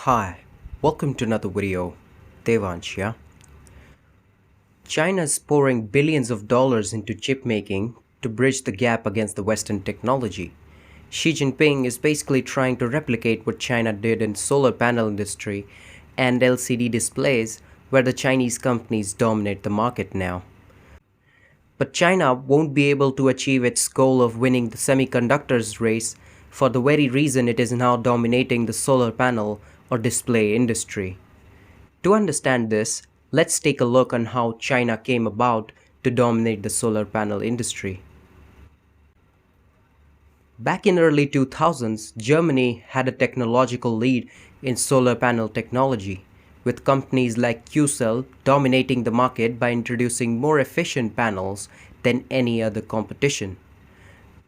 Hi, welcome to another video. Devansh, yeah? China is pouring billions of dollars into chip making to bridge the gap against the Western technology. Xi Jinping is basically trying to replicate what China did in solar panel industry and LCD displays, where the Chinese companies dominate the market now. But China won't be able to achieve its goal of winning the semiconductors race for the very reason it is now dominating the solar panel or display industry. To understand this, let's take a look on how China came about to dominate the solar panel industry. Back in early 2000s, Germany had a technological lead in solar panel technology, with companies like QCell dominating the market by introducing more efficient panels than any other competition.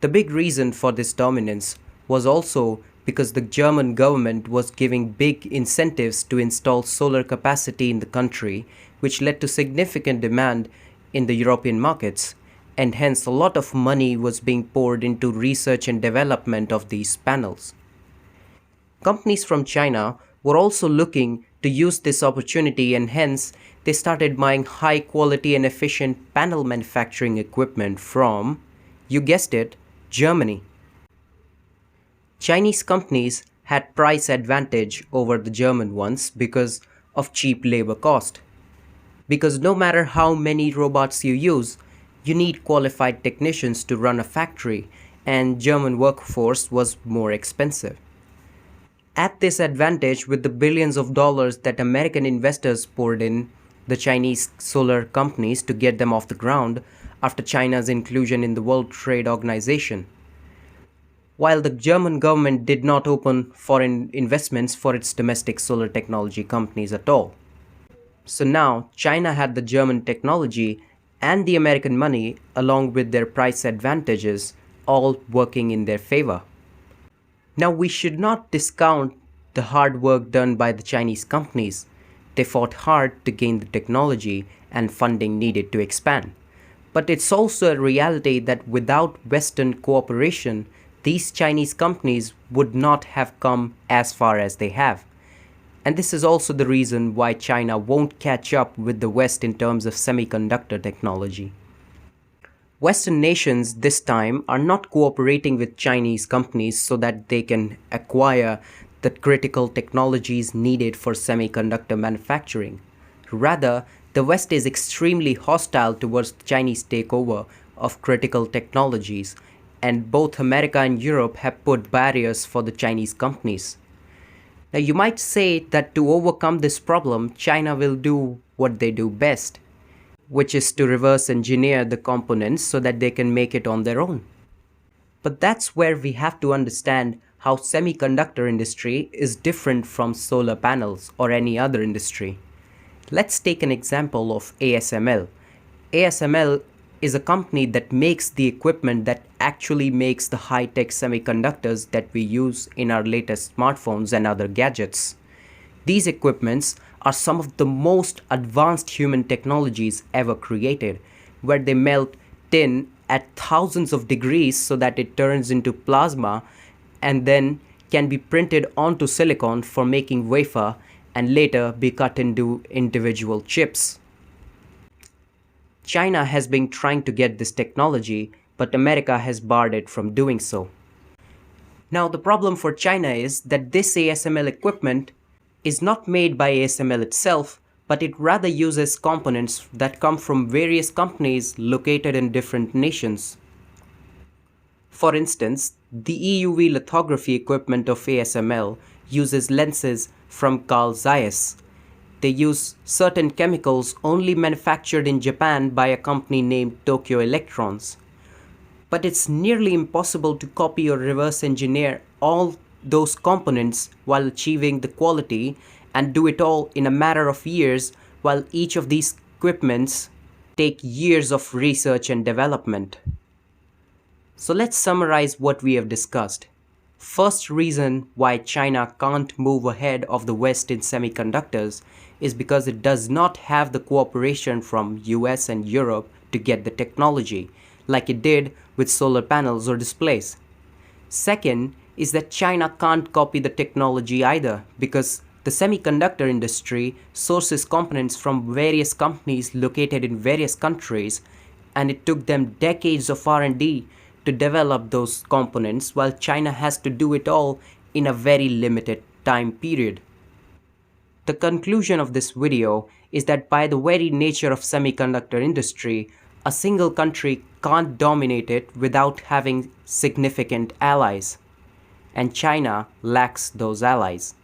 The big reason for this dominance was also because the German government was giving big incentives to install solar capacity in the country, which led to significant demand in the European markets, and hence a lot of money was being poured into research and development of these panels. Companies from China were also looking to use this opportunity, and hence they started buying high quality and efficient panel manufacturing equipment from, you guessed it, Germany. Chinese companies had price advantage over the German ones because of cheap labor cost. Because no matter how many robots you use, you need qualified technicians to run a factory, and German workforce was more expensive. At this advantage, with the billions of dollars that American investors poured in the Chinese solar companies to get them off the ground after China's inclusion in the World Trade Organization. While the German government did not open foreign investments for its domestic solar technology companies at all. So now China had the German technology and the American money along with their price advantages all working in their favor. Now we should not discount the hard work done by the Chinese companies. They fought hard to gain the technology and funding needed to expand. But it's also a reality that without Western cooperation, these Chinese companies would not have come as far as they have. And this is also the reason why China won't catch up with the West in terms of semiconductor technology. Western nations this time are not cooperating with Chinese companies so that they can acquire the critical technologies needed for semiconductor manufacturing. Rather, the West is extremely hostile towards the Chinese takeover of critical technologies, and both America and Europe have put barriers for the Chinese companies. Now you might say that to overcome this problem, China will do what they do best, which is to reverse engineer the components so that they can make it on their own. But that's where we have to understand how semiconductor industry is different from solar panels or any other industry. Let's take an example of ASML. ASML is a company that makes the equipment that actually makes the high-tech semiconductors that we use in our latest smartphones and other gadgets. These equipments are some of the most advanced human technologies ever created, where they melt tin at thousands of degrees so that it turns into plasma and then can be printed onto silicon for making wafer and later be cut into individual chips. China has been trying to get this technology, but America has barred it from doing so. Now the problem for China is that this ASML equipment is not made by ASML itself, but it rather uses components that come from various companies located in different nations. For instance, the EUV lithography equipment of ASML uses lenses from Carl Zeiss. They use certain chemicals only manufactured in Japan by a company named Tokyo Electrons. But it's nearly impossible to copy or reverse engineer all those components while achieving the quality and do it all in a matter of years, while each of these equipments take years of research and development. So let's summarize what we have discussed. First reason why China can't move ahead of the West in semiconductors is because it does not have the cooperation from US and Europe to get the technology, like it did with solar panels or displays. Second is that China can't copy the technology either, because The semiconductor industry sources components from various companies located in various countries, and it took them decades of R&D to develop those components, while China has to do it all in a very limited time period. The conclusion of this video is that by the very nature of semiconductor industry, a single country can't dominate it without having significant allies, and China lacks those allies.